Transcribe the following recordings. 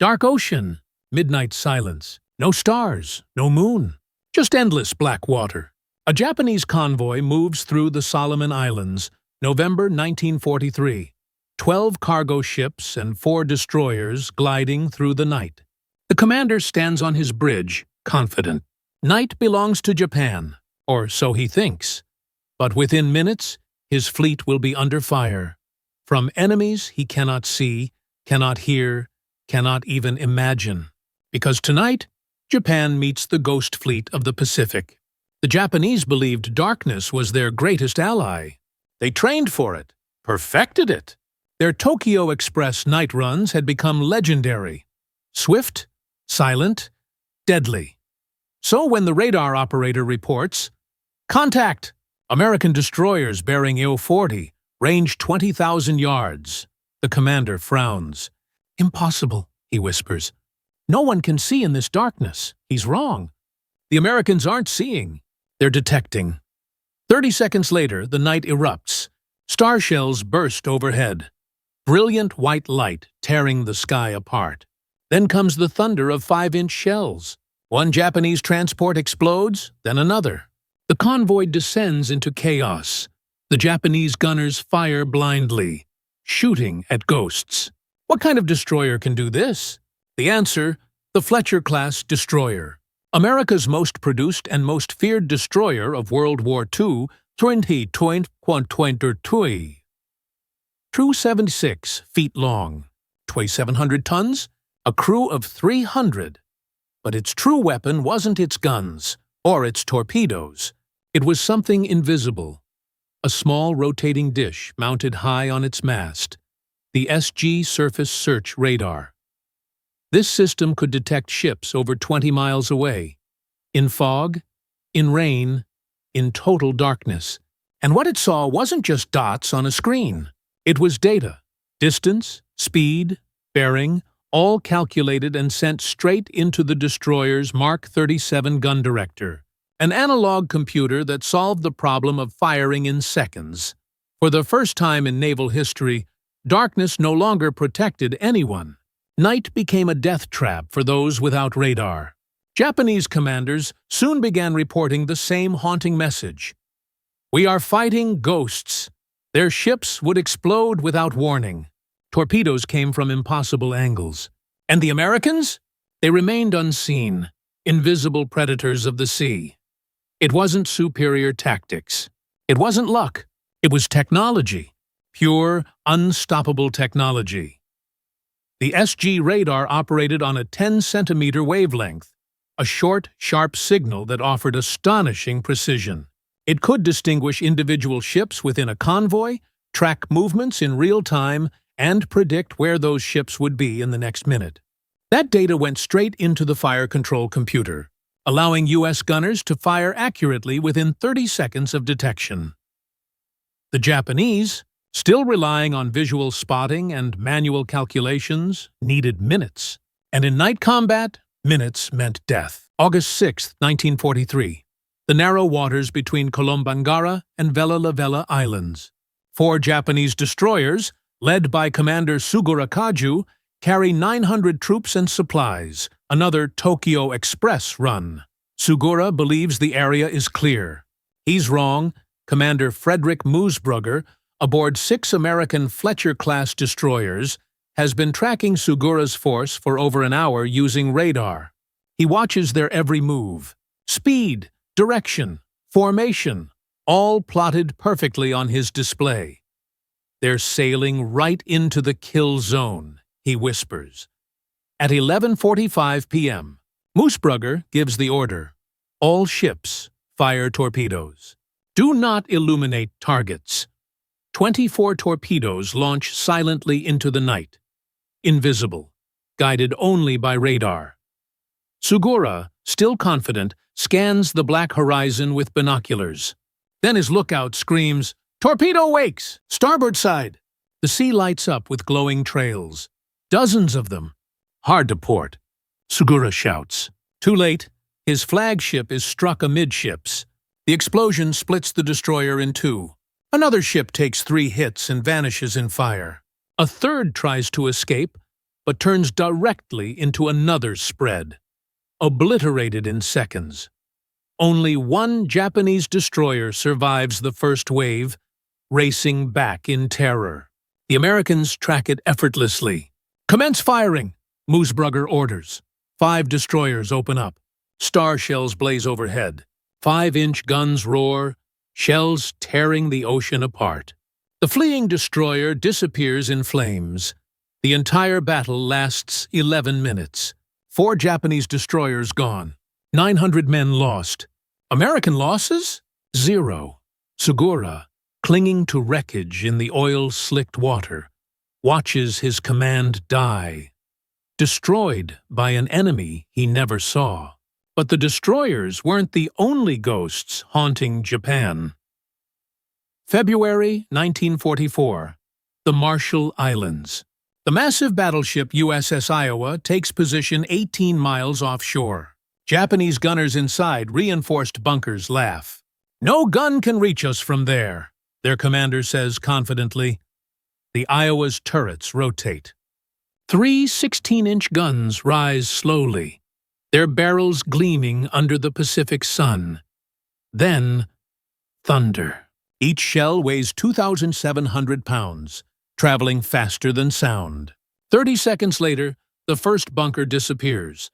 Dark ocean, midnight silence, no stars, no moon, just endless black water. A Japanese convoy moves through the Solomon Islands, November 1943. 12 cargo ships and 4 destroyers gliding through the night. The commander stands on his bridge, confident. Night belongs to Japan, or so he thinks. But within minutes, his fleet will be under fire. From enemies he cannot see, cannot hear, cannot even imagine. Because tonight, Japan meets the ghost fleet of the Pacific. The Japanese believed darkness was their greatest ally. They trained for it, perfected it. Their Tokyo Express night runs had become legendary. Swift, silent, deadly. So when the radar operator reports, "Contact! American destroyers bearing IL-40, range 20,000 yards," the commander frowns. "Impossible," he whispers. "No one can see in this darkness." He's wrong. The Americans aren't seeing. They're detecting. 30 seconds later, the night erupts. Star shells burst overhead. Brilliant white light tearing the sky apart. Then comes the thunder of 5-inch shells. One Japanese transport explodes, then another. The convoy descends into chaos. The Japanese gunners fire blindly, shooting at ghosts. What kind of destroyer can do this? The answer, the Fletcher-class destroyer. America's most produced and most feared destroyer of World War II, 20.22. True 76 feet long, 2,700 tons, a crew of 300. But its true weapon wasn't its guns, or its torpedoes. It was something invisible. A small rotating dish mounted high on its mast. The SG Surface Search Radar. This system could detect ships over 20 miles away. In fog, in rain, in total darkness. And what it saw wasn't just dots on a screen. It was data. Distance, speed, bearing, all calculated and sent straight into the destroyer's Mark 37 gun director, an analog computer that solved the problem of firing in seconds. For the first time in naval history, darkness no longer protected anyone. Night became a death trap for those without radar. Japanese commanders soon began reporting the same haunting message. "We are fighting ghosts." Their ships would explode without warning. Torpedoes came from impossible angles. And the Americans? They remained unseen, invisible predators of the sea. It wasn't superior tactics. It wasn't luck. It was technology. Pure, unstoppable technology. The SG radar operated on a 10-centimeter wavelength, a short, sharp signal that offered astonishing precision. It could distinguish individual ships within a convoy, track movements in real time, and predict where those ships would be in the next minute. That data went straight into the fire control computer, allowing U.S. gunners to fire accurately within 30 seconds of detection. The Japanese, still relying on visual spotting and manual calculations, needed minutes. And in night combat, minutes meant death. August 6, 1943. The narrow waters between Kolombangara and Vella Islands. 4 Japanese destroyers, led by Commander Sugura Kaju, carry 900 troops and supplies, another Tokyo Express run. Sugura believes the area is clear. He's wrong. Commander Frederick Moosbrugger, aboard 6 American Fletcher-class destroyers, has been tracking Sugura's force for over an hour using radar. He watches their every move. Speed, direction, formation, all plotted perfectly on his display. "They're sailing right into the kill zone," he whispers. At 11:45 p.m., Moosbrugger gives the order. All ships fire torpedoes. Do not illuminate targets. 24 torpedoes launch silently into the night. Invisible, guided only by radar. Sugura, still confident, scans the black horizon with binoculars. Then his lookout screams, "Torpedo wakes! Starboard side!" The sea lights up with glowing trails. Dozens of them. "Hard to port," Sugura shouts. Too late. His flagship is struck amidships. The explosion splits the destroyer in 2. Another ship takes 3 hits and vanishes in fire. A third tries to escape, but turns directly into another spread, obliterated in seconds. Only one Japanese destroyer survives the first wave, racing back in terror. The Americans track it effortlessly. "Commence firing!" Moosbrugger orders. 5 destroyers open up. Star shells blaze overhead. 5-inch guns roar, shells tearing the ocean apart. The fleeing destroyer disappears in flames. The entire battle lasts 11 minutes. 4 Japanese destroyers gone. 900 men lost. American losses? 0. Segura, clinging to wreckage in the oil-slicked water, watches his command die, destroyed by an enemy he never saw. But the destroyers weren't the only ghosts haunting Japan. February 1944. The Marshall Islands. The massive battleship USS Iowa takes position 18 miles offshore. Japanese gunners inside reinforced bunkers laugh. "No gun can reach us from there," their commander says confidently. The Iowa's turrets rotate. 3 16-inch guns rise slowly, their barrels gleaming under the Pacific sun. Then, thunder. Each shell weighs 2,700 pounds, traveling faster than sound. 30 seconds later, the first bunker disappears.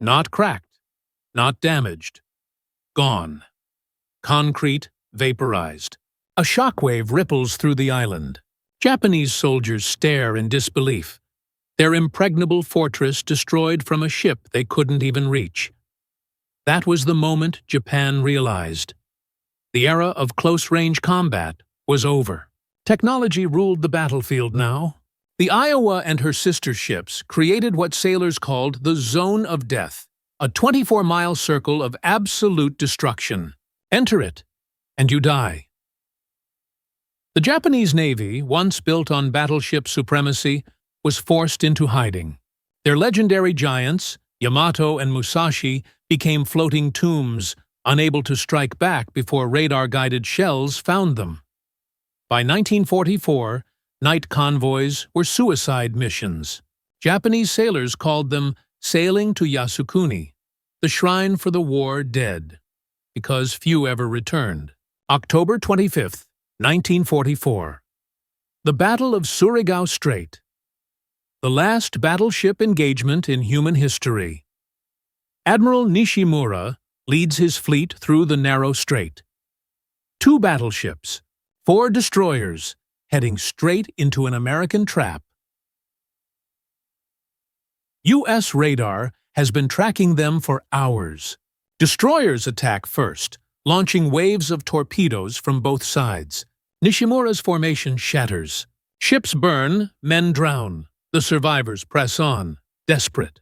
Not cracked, not damaged. Gone. Concrete vaporized. A shockwave ripples through the island. Japanese soldiers stare in disbelief, their impregnable fortress destroyed from a ship they couldn't even reach. That was the moment Japan realized. The era of close-range combat was over. Technology ruled the battlefield now. The Iowa and her sister ships created what sailors called the Zone of Death, a 24-mile circle of absolute destruction. Enter it, and you die. The Japanese Navy, once built on battleship supremacy, was forced into hiding. Their legendary giants, Yamato and Musashi, became floating tombs, unable to strike back before radar-guided shells found them. By 1944, night convoys were suicide missions. Japanese sailors called them sailing to Yasukuni, the shrine for the war dead, because few ever returned. October 25, 1944. The Battle of Surigao Strait. The last battleship engagement in human history. Admiral Nishimura leads his fleet through the narrow strait. 2 battleships, 4 destroyers, heading straight into an American trap. U.S. radar has been tracking them for hours. Destroyers attack first, launching waves of torpedoes from both sides. Nishimura's formation shatters. Ships burn, men drown. The survivors press on, desperate.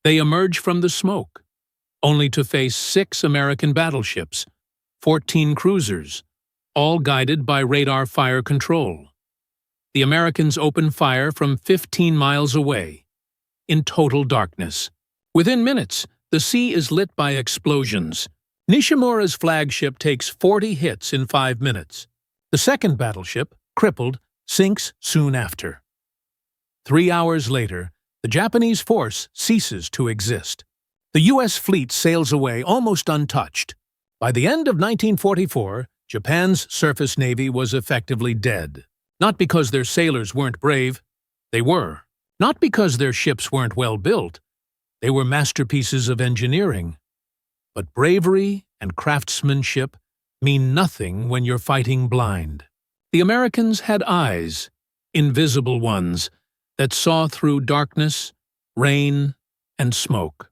They emerge from the smoke, only to face 6 American battleships, 14 cruisers, all guided by radar fire control. The Americans open fire from 15 miles away, in total darkness. Within minutes, the sea is lit by explosions. Nishimura's flagship takes 40 hits in 5 minutes. The second battleship, crippled, sinks soon after. 3 hours later, the Japanese force ceases to exist. The U.S. fleet sails away almost untouched. By the end of 1944, Japan's surface navy was effectively dead. Not because their sailors weren't brave, they were. Not because their ships weren't well built, they were masterpieces of engineering. But bravery and craftsmanship mean nothing when you're fighting blind. The Americans had eyes, invisible ones, that saw through darkness, rain, and smoke.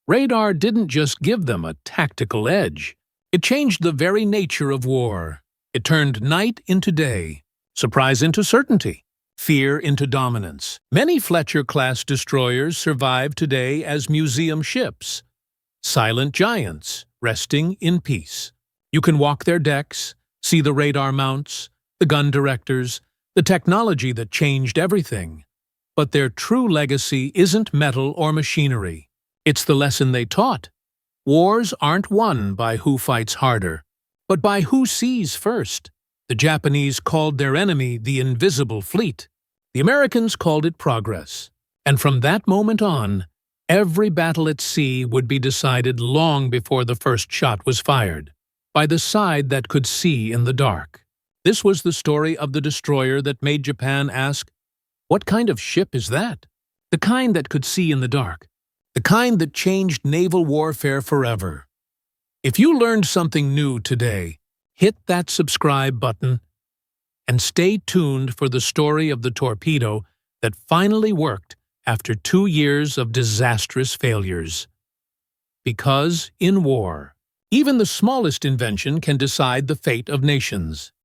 Radar didn't just give them a tactical edge. It changed the very nature of war. It turned night into day, surprise into certainty, fear into dominance. Many Fletcher-class destroyers survive today as museum ships, silent giants resting in peace. You can walk their decks, see the radar mounts, the gun directors, the technology that changed everything. But their true legacy isn't metal or machinery. It's the lesson they taught. Wars aren't won by who fights harder, but by who sees first. The Japanese called their enemy the invisible fleet. The Americans called it progress. And from that moment on, every battle at sea would be decided long before the first shot was fired, by the side that could see in the dark. This was the story of the destroyer that made Japan ask, "What kind of ship is that?" The kind that could see in the dark. The kind that changed naval warfare forever. If you learned something new today, hit that subscribe button and stay tuned for the story of the torpedo that finally worked after 2 years of disastrous failures. Because in war, even the smallest invention can decide the fate of nations.